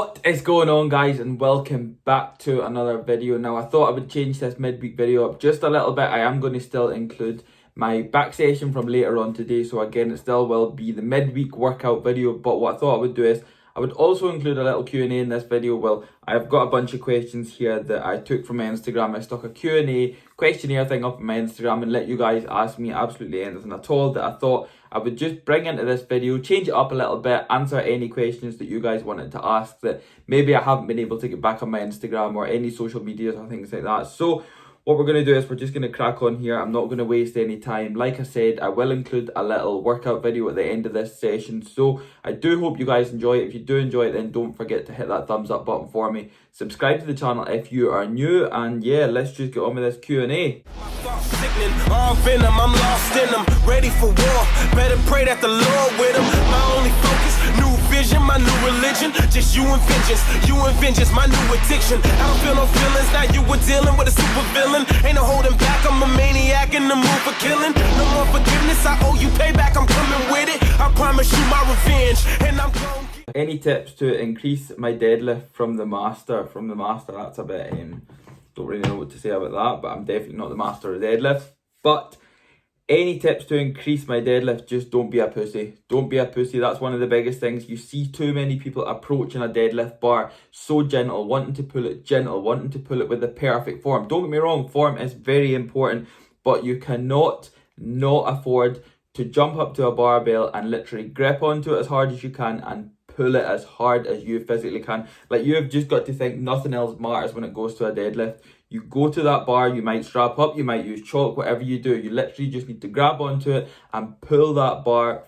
What is going on, guys, and welcome back to another video. Now, I thought I would change this midweek video up just a little bit. I am going to still include my back session from later on today, so again, it still will be the midweek workout video. But what I thought I would do is I would also include a little Q&A in this video. Well, I've got a bunch of questions here that I took from my Instagram. I stuck a Q&A questionnaire thing up on my Instagram and let you guys ask me absolutely anything at all that I thought I would just bring into this video, change it up a little bit, answer any questions that you guys wanted to ask that maybe I haven't been able to get back on my Instagram or any social medias or things like that. So what we're going to do is we're just going to crack on here. I'm not going to waste any time. Like I said, I will include a little workout video at the end of this session. So I do hope you guys enjoy it. If you do enjoy it, then don't forget to hit that thumbs up button for me. Subscribe to the channel if you are new. And yeah, let's just get on with this Q&A. All venom, I'm lost in them, ready for war. Better pray that the Lord with them. My only focus, new vision, my new religion. Just you and vengeance, my new addiction. I don't feel no feelings, now you were dealing with a super villain. Ain't no holding back, I'm a maniac in the mood for killing. No more forgiveness, I owe you payback, I'm coming with it. I promise you my revenge, and I'm going. Any tips to increase my deadlift from the master? From the master, that's a bit, don't really know what to say about that, but I'm definitely not the master of deadlift. But any tips to increase my deadlift? Just don't be a pussy. Don't be a pussy. That's one of the biggest things. You see too many people approaching a deadlift bar so gentle, wanting to pull it gentle, wanting to pull it with the perfect form. Don't get me wrong, form is very important, but you cannot not afford to jump up to a barbell and literally grip onto it as hard as you can and pull it as hard as you physically can. Like, you have just got to think nothing else matters when it goes to a deadlift. You go to that bar, you might strap up, you might use chalk, whatever you do. You literally just need to grab onto it and pull that bar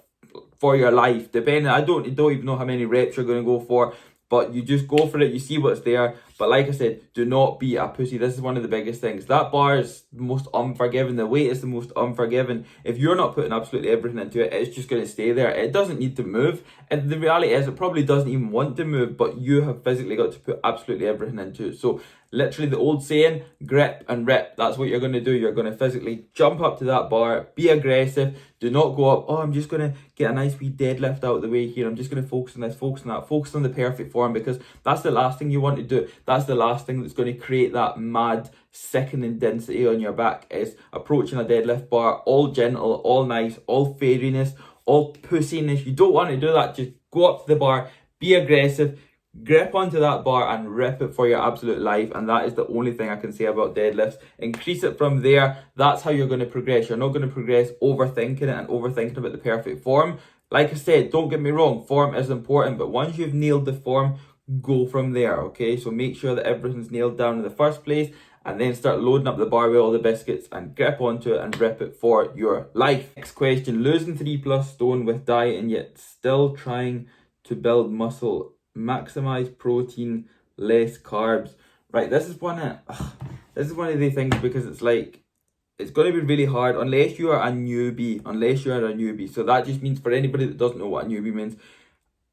for your life. Depending, I don't even know how many reps you're going to go for, but you just go for it, you see what's there. But like I said, do not be a pussy. This is one of the biggest things. That bar is the most unforgiving. The weight is the most unforgiving. If you're not putting absolutely everything into it, it's just going to stay there. It doesn't need to move. And the reality is, it probably doesn't even want to move, but you have physically got to put absolutely everything into it. So literally the old saying, grip and rip. That's what you're going to do. You're going to physically jump up to that bar, be aggressive. Do not go up, oh, I'm just going to get a nice wee deadlift out of the way here. I'm just going to focus on this, focus on that, focus on the perfect form, because that's the last thing you want to do. That's the last thing that's going to create that mad, sickening density on your back, is approaching a deadlift bar all gentle, all nice, all fairiness, all pussiness. You don't want to do that. Just go up to the bar, be aggressive, grip onto that bar and rip it for your absolute life. And that is the only thing I can say about deadlifts. Increase it from there. That's how you're going to progress. You're not going to progress overthinking it and overthinking about the perfect form. Like I said, don't get me wrong, form is important, but once you've nailed the form, go from there, okay? So make sure that everything's nailed down in the first place, and then start loading up the bar with all the biscuits and grip onto it and rip it for your life. Next question, losing 3+ stone with diet and yet still trying to build muscle. Maximize protein, less carbs. Right, this is one of the things, because it's like, it's going to be really hard unless you are a newbie. So that just means, for anybody that doesn't know what a newbie means,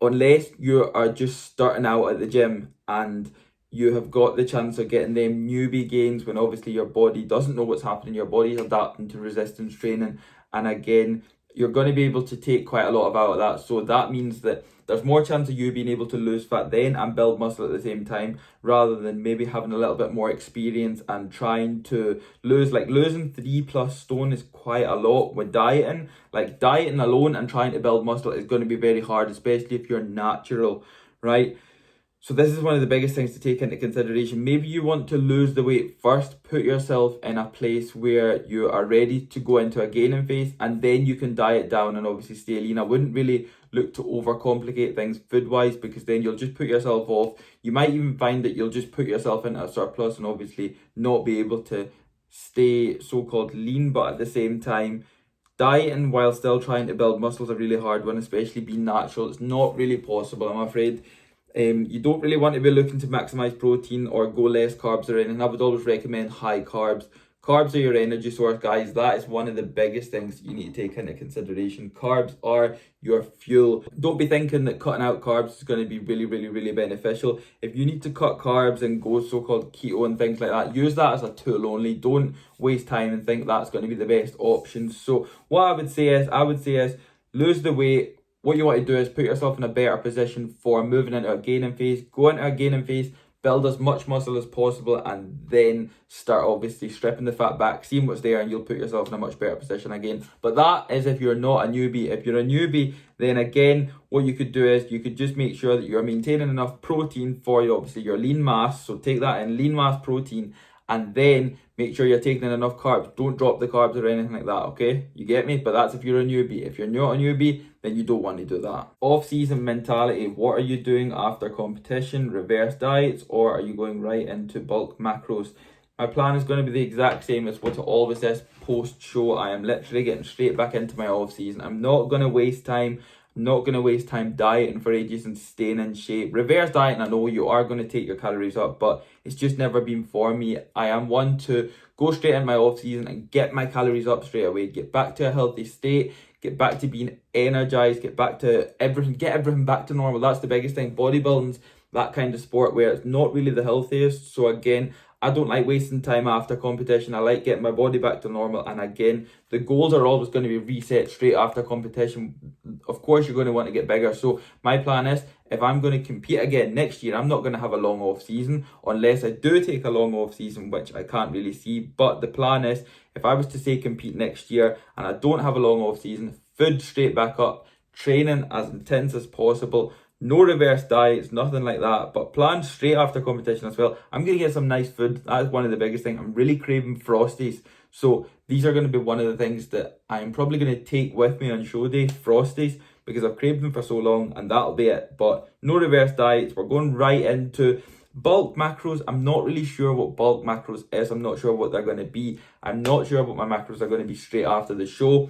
unless you are just starting out at the gym and you have got the chance of getting them newbie gains when obviously your body doesn't know what's happening, your body's adapting to resistance training, and again, you're going to be able to take quite a lot out of that. So that means that there's more chance of you being able to lose fat then and build muscle at the same time, rather than maybe having a little bit more experience and trying to lose. Like, losing 3+ stone is quite a lot with dieting. Like, dieting alone and trying to build muscle is going to be very hard, especially if you're natural, right? So this is one of the biggest things to take into consideration. Maybe you want to lose the weight first, put yourself in a place where you are ready to go into a gaining phase, and then you can diet down and obviously stay lean. I wouldn't really look to overcomplicate things food-wise, because then you'll just put yourself off. You might even find that you'll just put yourself into a surplus and obviously not be able to stay so-called lean, but at the same time, dieting while still trying to build muscle is a really hard one, especially being natural. It's not really possible, I'm afraid. You don't really want to be looking to maximize protein or go less carbs or anything. I would always recommend high carbs. Carbs are your energy source, guys. That is one of the biggest things you need to take into consideration. Carbs are your fuel. Don't be thinking that cutting out carbs is going to be really beneficial. If you need to cut carbs and go so-called keto and things like that, use that as a tool only. Don't waste time and think that's going to be the best option. So what I would say is lose the weight what you want to do is put yourself in a better position for moving into a gaining phase. Go into a gaining phase, build as much muscle as possible, and then start obviously stripping the fat back, seeing what's there, and you'll put yourself in a much better position again. But that is if you're not a newbie. If you're a newbie, then again, what you could do is you could just make sure that you're maintaining enough protein for obviously your lean mass. So take that in, lean mass protein, and then make sure you're taking in enough carbs. Don't drop the carbs or anything like that, okay? You get me? But that's if you're a newbie. If you're not a newbie, then you don't want to do that. Off-season mentality. What are you doing after competition? Reverse diets, or are you going right into bulk macros? My plan is going to be the exact same as what it always says post-show. I am literally getting straight back into my off-season. I'm not going to waste time. Not going to waste time dieting for ages and staying in shape. Reverse dieting, I know you are going to take your calories up, but it's just never been for me. I am one to go straight in my off season and get my calories up straight away, get back to a healthy state, get back to being energized, get back to everything, get everything back to normal. That's the biggest thing. Bodybuilding's that kind of sport where it's not really the healthiest. So again, I don't like wasting time after competition. I like getting my body back to normal. And again, the goals are always going to be reset straight after competition. Of course, you're going to want to get bigger. So my plan is, if I'm going to compete again next year, I'm not going to have a long off season unless I do take a long off season, which I can't really see. But the plan is, if I was to say compete next year and I don't have a long off season, food straight back up, training as intense as possible, no reverse diets, nothing like that, but plan straight after competition as well. I'm going to get some nice food. That is one of the biggest things. I'm really craving Frosties. So these are going to be one of the things that I'm probably going to take with me on show day, Frosties, because I've craved them for so long, and that'll be it. But no reverse diets. We're going right into bulk macros. I'm not really sure what bulk macros is. I'm not sure what they're going to be. I'm not sure what my macros are going to be straight after the show.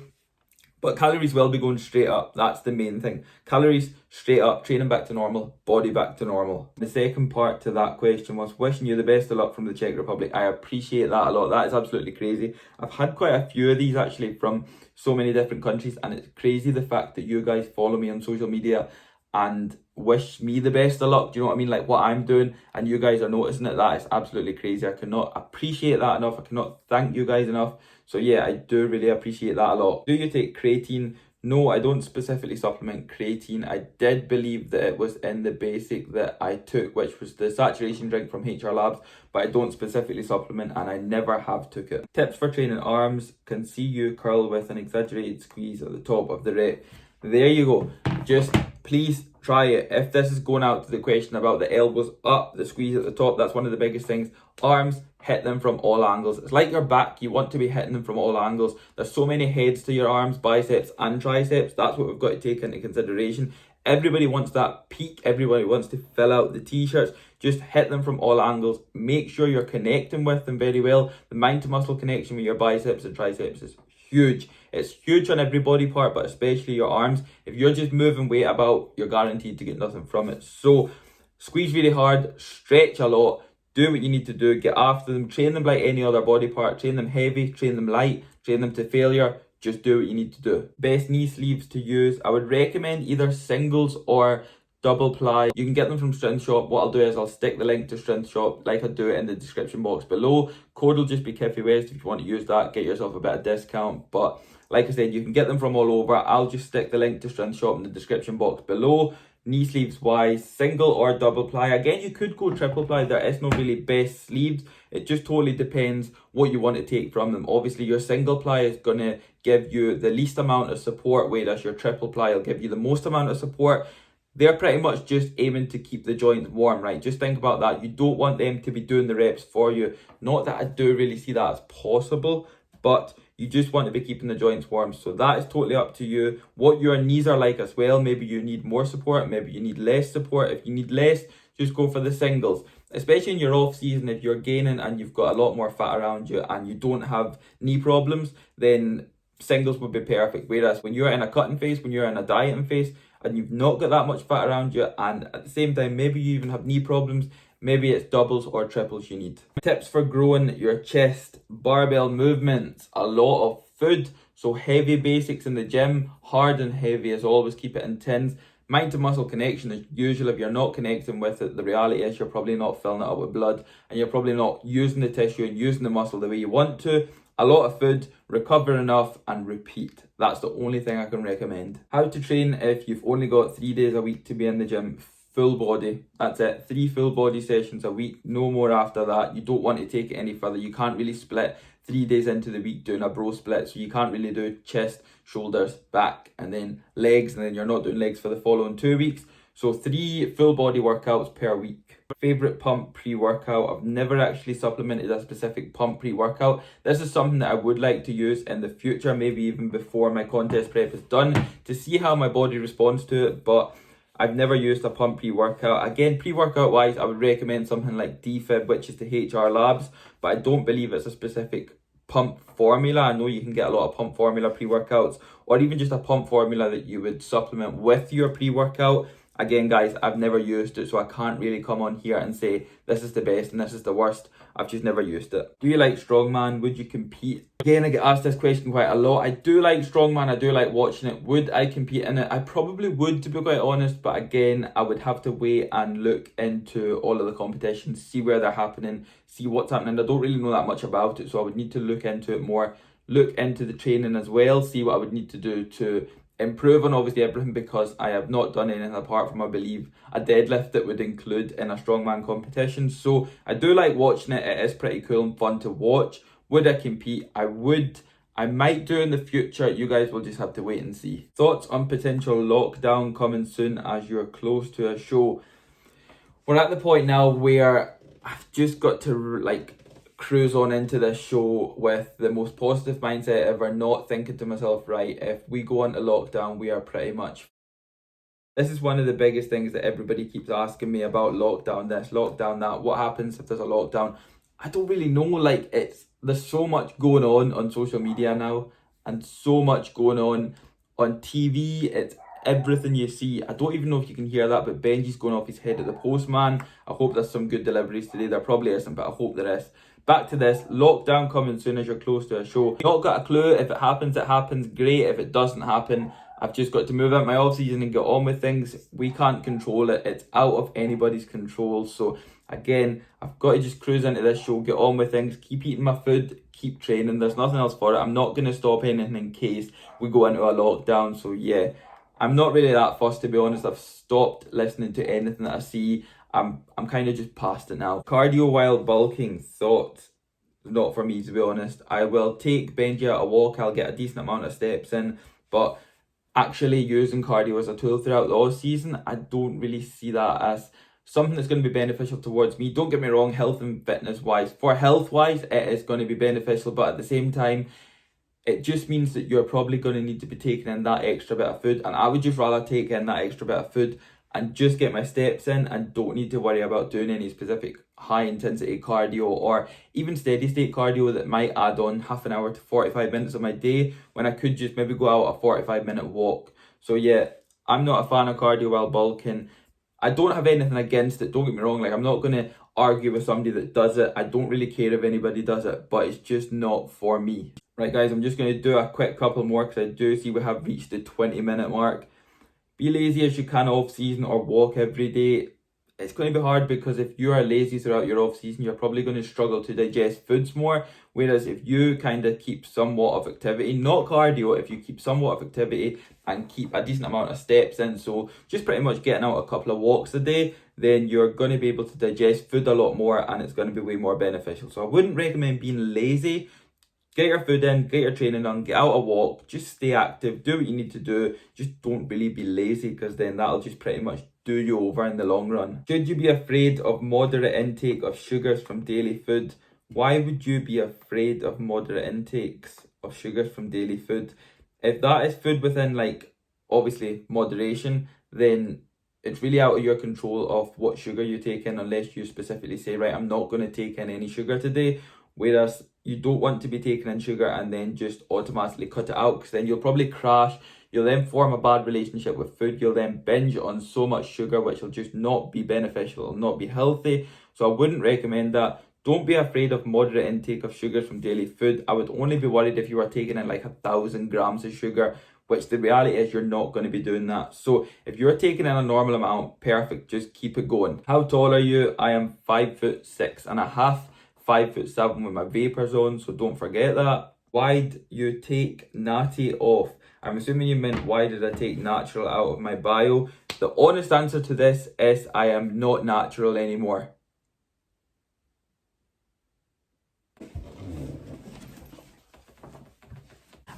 But calories will be going straight up. That's the main thing. Calories straight up, training back to normal, body back to normal. The second part to that question was wishing you the best of luck from the Czech Republic. I appreciate that a lot. That is absolutely crazy. I've had quite a few of these actually from so many different countries, and it's crazy the fact that you guys follow me on social media and wish me the best of luck. Do you know what I mean? Like what I'm doing, and you guys are noticing it. That is absolutely crazy. I cannot appreciate that enough. I cannot thank you guys enough. So yeah, I do really appreciate that a lot. Do you take creatine? No, I don't specifically supplement creatine. I did believe that it was in the basic that I took, which was the saturation drink from HR Labs, but I don't specifically supplement, and I never have took it. Tips for training arms. Can see you curl with an exaggerated squeeze at the top of the rep. There you go. Just please try it. If this is going out to the question about the elbows up, the squeeze at the top, that's one of the biggest things. Arms, hit them from all angles. It's like your back, you want to be hitting them from all angles. There's so many heads to your arms, biceps and triceps. That's what we've got to take into consideration. Everybody wants that peak. Everybody wants to fill out the t-shirts. Just hit them from all angles. Make sure you're connecting with them very well. The mind to muscle connection with your biceps and triceps is huge. It's huge on every body part, but especially your arms. If you're just moving weight about, you're guaranteed to get nothing from it. So squeeze really hard, stretch a lot, do what you need to do, get after them, train them like any other body part, train them heavy, train them light, train them to failure. Just do what you need to do. Best knee sleeves to use. I would recommend either singles or double ply. You can get them from Strength Shop. What I'll do is I'll stick the link to Strength Shop like I do it in the description box below. Code will just be Kiffy West. If you want to use that, get yourself a bit of discount. But like I said, you can get them from all over. I'll just stick the link to Strength Shop in the description box below. Knee sleeves wise, single or double ply. Again, you could go triple ply. There is no really best sleeves. It just totally depends what you want to take from them. Obviously, your single ply is going to give you the least amount of support, whereas your triple ply will give you the most amount of support. They're pretty much just aiming to keep the joints warm, right? Just think about that. You don't want them to be doing the reps for you. Not that I do really see that as possible, but you just want to be keeping the joints warm. So that is totally up to you. What your knees are like as well. Maybe you need more support. Maybe you need less support. If you need less, just go for the singles. Especially in your off season, if you're gaining and you've got a lot more fat around you and you don't have knee problems, then singles would be perfect. Whereas when you're in a cutting phase, when you're in a dieting phase, and you've not got that much fat around you, and at the same time, maybe you even have knee problems, maybe it's doubles or triples you need. Tips for growing your chest. Barbell movements, a lot of food, so heavy basics in the gym, hard and heavy as always, keep it intense. Mind to muscle connection as usual. If you're not connecting with it, the reality is you're probably not filling it up with blood, and you're probably not using the tissue and using the muscle the way you want to. a lot of food, recover enough, and repeat. That's the only thing I can recommend. How to train if you've only got 3 days a week to be in the gym. Full body. That's it. 3 full body sessions a week. No more after that. You don't want to take it any further. You can't really split 3 days into the week doing a bro split. So you can't really do chest, shoulders, back, and then legs. And then you're not doing legs for the following 2 weeks. So 3 full body workouts per week. Favorite pump pre-workout. I've never actually supplemented a specific pump pre-workout. This is something that I would like to use in the future, maybe even before my contest prep is done, to see how my body responds to it. But I've never used a pump pre-workout. Again, pre-workout wise, I would recommend something like DFib, which is the HR Labs, but I don't believe it's a specific pump formula. I know you can get a lot of pump formula pre-workouts, or even just a pump formula that you would supplement with your pre-workout. Again, guys, I've never used it, so I can't really come on here and say this is the best and this is the worst. I've just never used it. Do you like Strongman? Would you compete? Again, I get asked this question quite a lot. I do like Strongman. I do like watching it. Would I compete in it? I probably would, to be quite honest. But again, I would have to wait and look into all of the competitions, see where they're happening, see what's happening. I don't really know that much about it, so I would need to look into it more, look into the training as well, see what I would need to do to improve on obviously everything, because I have not done anything apart from, I believe, a deadlift that would include in a strongman competition. So I do like watching it. It is pretty cool and fun to watch. Would I compete? I would. I might do in the future. You guys will just have to wait and see. Thoughts on potential lockdown coming soon as you're close to a show? We're at the point now where I've just got to cruise on into this show with the most positive mindset ever, not thinking to myself, right, if we go into lockdown, we are pretty much... This is one of the biggest things that everybody keeps asking me about: lockdown this, lockdown that. What happens if there's a lockdown? I don't really know. There's so much going on social media now, and so much going on TV. It's everything you see. I don't even know if you can hear that, but Benji's going off his head at the postman. I hope there's some good deliveries today. There probably isn't, but I hope there is. Back to this, lockdown coming soon as you're close to a show. Not got a clue. If it happens, it happens. Great. If it doesn't happen, I've just got to move out my off season and get on with things. We can't control it. It's out of anybody's control. So again, I've got to just cruise into this show, get on with things, keep eating my food, keep training. There's nothing else for it. I'm not going to stop anything in case we go into a lockdown. So yeah, I'm not really that fussed, to be honest. I've stopped listening to anything that I see. I'm kind of just past it now. Cardio while bulking, thoughts? Not for me, to be honest. I will take Benji out a walk. I'll get a decent amount of steps in, but actually using cardio as a tool throughout the off season, I don't really see that as something that's going to be beneficial towards me. Don't get me wrong, health and fitness wise, for health wise, it is going to be beneficial, but at the same time, it just means that you're probably going to need to be taking in that extra bit of food, and I would just rather take in that extra bit of food and just get my steps in and don't need to worry about doing any specific high intensity cardio or even steady state cardio that might add on half an hour to 45 minutes of my day, when I could just maybe go out a 45-minute walk. So yeah, I'm not a fan of cardio while bulking. I don't have anything against it, don't get me wrong. I'm not going to argue with somebody that does it. I don't really care if anybody does it, but it's just not for me. Right guys, I'm just going to do a quick couple more because I do see we have reached the 20-minute mark. Be lazy as you can off season or walk every day. It's going to be hard because if you are lazy throughout your off season, you're probably going to struggle to digest foods more. Whereas if you kind of keep somewhat of activity, not cardio, if you keep somewhat of activity and keep a decent amount of steps in, so just pretty much getting out a couple of walks a day, then you're going to be able to digest food a lot more and it's going to be way more beneficial. So I wouldn't recommend being lazy. Get your food in, get your training done, get out a walk, just stay active, do what you need to do. Just don't really be lazy, because then that'll just pretty much do you over in the long run. Should you be afraid of moderate intake of sugars from daily food? Why would you be afraid of moderate intakes of sugars from daily food? If that is food within obviously moderation, then it's really out of your control of what sugar you take in, unless you specifically say, right, I'm not going to take in any sugar today. Whereas you don't want to be taking in sugar and then just automatically cut it out, because then you'll probably crash. You'll then form a bad relationship with food. You'll then binge on so much sugar, which will just not be beneficial, will not be healthy. So I wouldn't recommend that. Don't be afraid of moderate intake of sugars from daily food. I would only be worried if you were taking in 1,000 grams of sugar, which the reality is you're not going to be doing that. So if you're taking in a normal amount, perfect, just keep it going. How tall are you? I am 5'6.5". 5'7" with my vapors on, so don't forget that. Why'd you take natty off? I'm assuming you meant why did I take natural out of my bio? The honest answer to this is I am not natural anymore.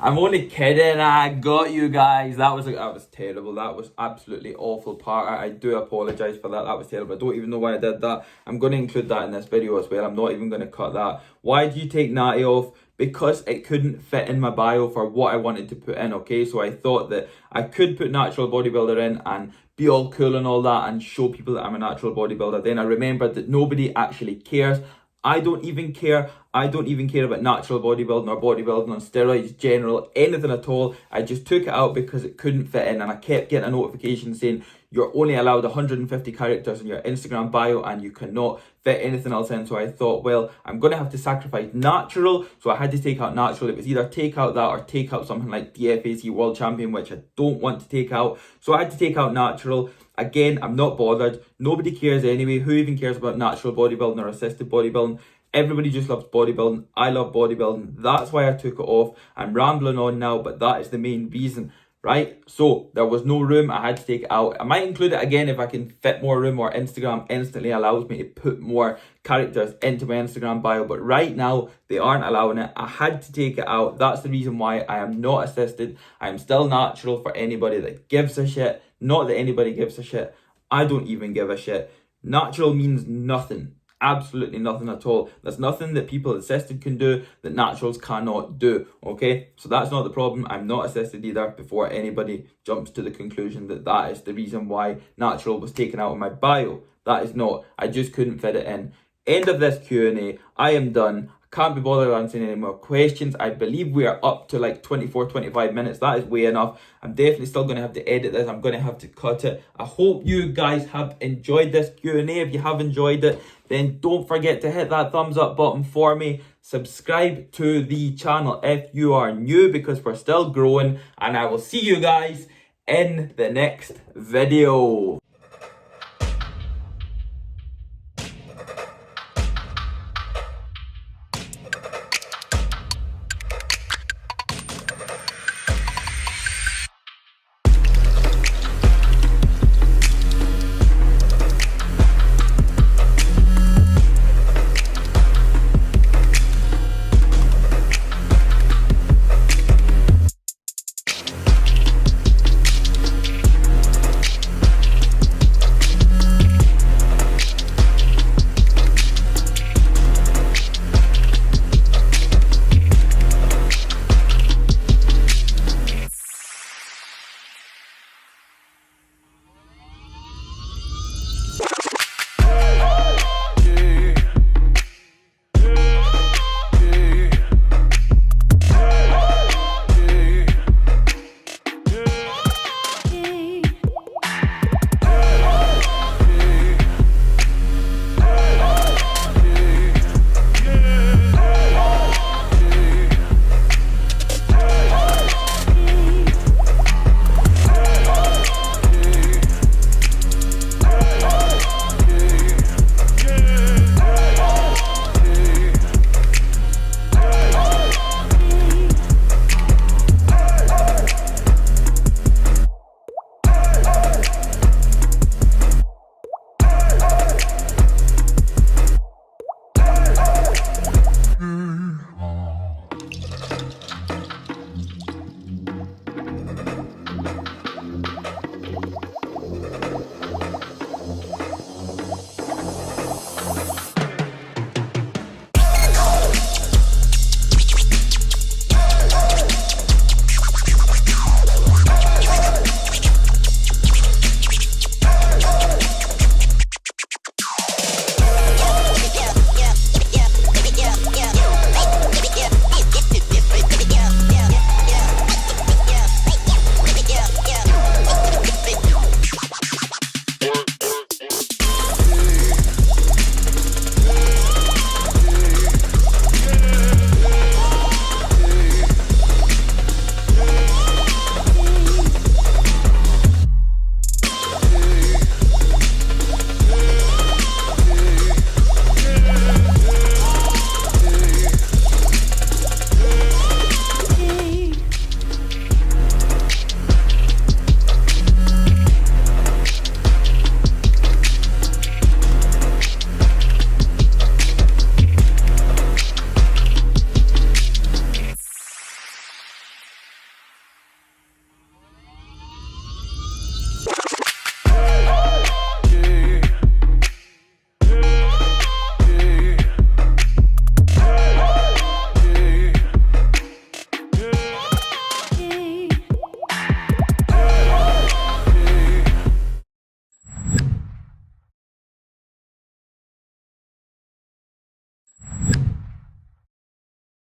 I'm only kidding, I got you guys. That was terrible. That was absolutely awful part. I do apologise for that. That was terrible. I don't even know why I did that. I'm going to include that in this video as well. I'm not even going to cut that. Why did you take natty off? Because it couldn't fit in my bio for what I wanted to put in, okay? So I thought that I could put natural bodybuilder in and be all cool and all that and show people that I'm a natural bodybuilder. Then I remembered that nobody actually cares. I don't even care. I don't even care about natural bodybuilding or bodybuilding on steroids, general, anything at all. I just took it out because it couldn't fit in, and I kept getting a notification saying you're only allowed 150 characters in your Instagram bio and you cannot fit anything else in. So I thought, well, I'm going to have to sacrifice natural. So I had to take out natural. It was either take out that or take out something like DFAC World Champion, which I don't want to take out. So I had to take out natural. Again, I'm not bothered. Nobody cares anyway. Who even cares about natural bodybuilding or assisted bodybuilding? Everybody just loves bodybuilding. I love bodybuilding. That's why I took it off. I'm rambling on now, but that is the main reason, right? So there was no room. I had to take it out. I might include it again if I can fit more room, or Instagram instantly allows me to put more characters into my Instagram bio. But right now, they aren't allowing it. I had to take it out. That's the reason why I am not assisted. I am still natural for anybody that gives a shit. Not that anybody gives a shit. I don't even give a shit. Natural means nothing. Absolutely nothing at all. There's nothing that people assisted can do that naturals cannot do, okay? So that's not the problem. I'm not assisted either, before anybody jumps to the conclusion that that is the reason why natural was taken out of my bio. That is not. I just couldn't fit it in. End of this Q&A. I am done. Can't be bothered answering any more questions. I believe we are up to like 24, 25 minutes. That is way enough. I'm definitely still going to have to edit this. I'm going to have to cut it. I hope you guys have enjoyed this Q&A. If you have enjoyed it, then don't forget to hit that thumbs up button for me. Subscribe to the channel if you are new, because we're still growing. And I will see you guys in the next video.